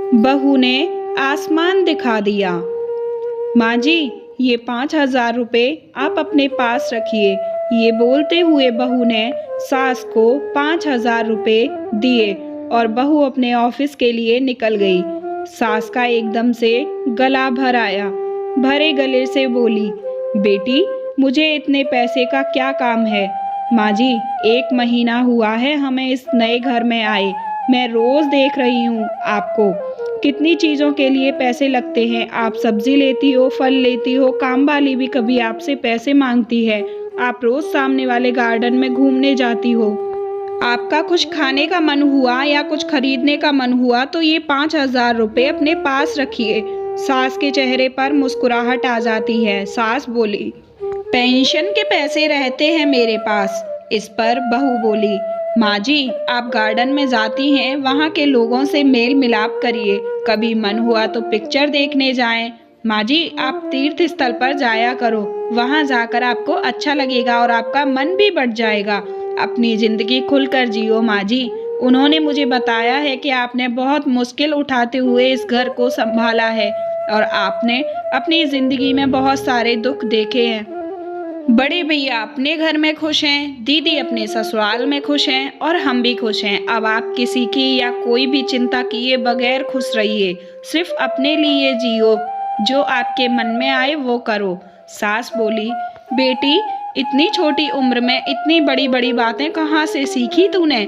बहू ने आसमान दिखा दिया। माँ जी, ये 5,000 रुपये आप अपने पास रखिए। ये बोलते हुए बहू ने सास को 5,000 रुपये दिए और बहू अपने ऑफिस के लिए निकल गई। सास का एकदम से गला भर आया। भरे गले से बोली, बेटी, मुझे इतने पैसे का क्या काम है? माँ जी, 1 महीना हुआ है हमें इस नए घर में आए। मैं रोज देख रही हूँ आपको, कितनी चीज़ों के लिए पैसे लगते हैं। आप सब्जी लेती हो, फल लेती हो, काम वाली भी कभी आपसे पैसे मांगती है। आप रोज सामने वाले गार्डन में घूमने जाती हो। आपका कुछ खाने का मन हुआ या कुछ खरीदने का मन हुआ तो ये 5,000 रुपये अपने पास रखिए। सास के चेहरे पर मुस्कुराहट आ जाती है। सास बोली, पेंशन के पैसे रहते हैं मेरे पास। इस पर बहू बोली, माँ जी, आप गार्डन में जाती हैं, वहाँ के लोगों से मेल मिलाप करिए। कभी मन हुआ तो पिक्चर देखने जाएं। माँ जी, आप तीर्थ स्थल पर जाया करो, वहाँ जाकर आपको अच्छा लगेगा और आपका मन भी बढ़ जाएगा। अपनी जिंदगी खुलकर जियो माँ जी। उन्होंने मुझे बताया है कि आपने बहुत मुश्किल उठाते हुए इस घर को संभाला है और आपने अपनी जिंदगी में बहुत सारे दुख देखे हैं। बड़े भैया अपने घर में खुश हैं, दीदी अपने ससुराल में खुश हैं और हम भी खुश हैं। अब आप किसी की या कोई भी चिंता किए बगैर खुश रहिए। सिर्फ अपने लिए जियो, जो आपके मन में आए वो करो। सास बोली, बेटी, इतनी छोटी उम्र में इतनी बड़ी बड़ी बातें कहाँ से सीखी तूने?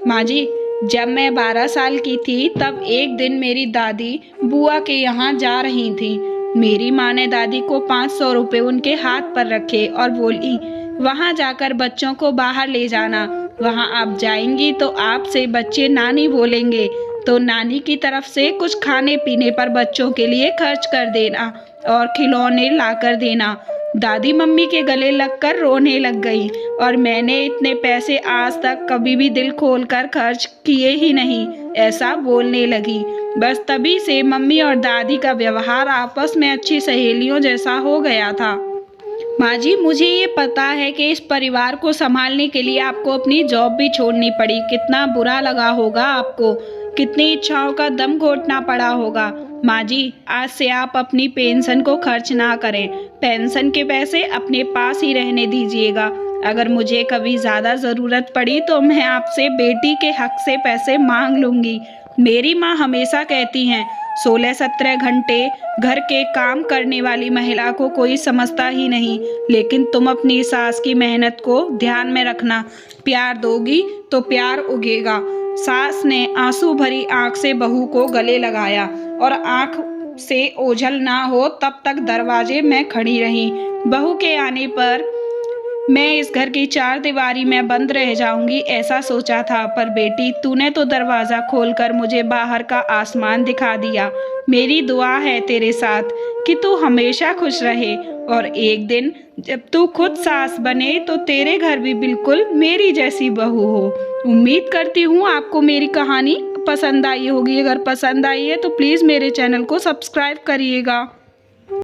माँ जी, जब मैं 12 साल की थी तब एक दिन मेरी दादी बुआ के यहाँ जा रही थी। मेरी माँ ने दादी को 500 रुपये उनके हाथ पर रखे और बोली, वहाँ जाकर बच्चों को बाहर ले जाना। वहाँ आप जाएंगी तो आपसे बच्चे नानी बोलेंगे, तो नानी की तरफ से कुछ खाने पीने पर बच्चों के लिए खर्च कर देना और खिलौने ला कर देना। दादी मम्मी के गले लगकर रोने लग गई और मैंने इतने पैसे आज तक कभी भी दिल खोलकर खर्च किए ही नहीं, ऐसा बोलने लगी। बस तभी से मम्मी और दादी का व्यवहार आपस में अच्छी सहेलियों जैसा हो गया था। माँ जी, मुझे ये पता है कि इस परिवार को संभालने के लिए आपको अपनी जॉब भी छोड़नी पड़ी। कितना बुरा लगा होगा आपको, कितनी इच्छाओं का दम घोटना पड़ा होगा। माँ जी, आज से आप अपनी पेंशन को खर्च ना करें। पेंशन के पैसे अपने पास ही रहने दीजिएगा। अगर मुझे कभी ज़्यादा ज़रूरत पड़ी तो मैं आपसे बेटी के हक से पैसे मांग लूँगी। मेरी माँ हमेशा कहती हैं, 16-17 घंटे घर के काम करने वाली महिला को कोई समझता ही नहीं, लेकिन तुम अपनी सास की मेहनत को ध्यान में रखना। प्यार दोगी तो प्यार उगेगा। सास ने आंसू भरी आंख से बहू को गले लगाया और आंख से ओझल ना हो तब तक दरवाजे में खड़ी रही। बहू के आने पर मैं इस घर की 4 दीवारी में बंद रह जाऊंगी ऐसा सोचा था, पर बेटी, तूने तो दरवाज़ा खोलकर मुझे बाहर का आसमान दिखा दिया। मेरी दुआ है तेरे साथ कि तू हमेशा खुश रहे और एक दिन जब तू खुद सास बने तो तेरे घर भी बिल्कुल मेरी जैसी बहू हो। उम्मीद करती हूँ आपको मेरी कहानी पसंद आई होगी। अगर पसंद आई है तो प्लीज़ मेरे चैनल को सब्सक्राइब करिएगा।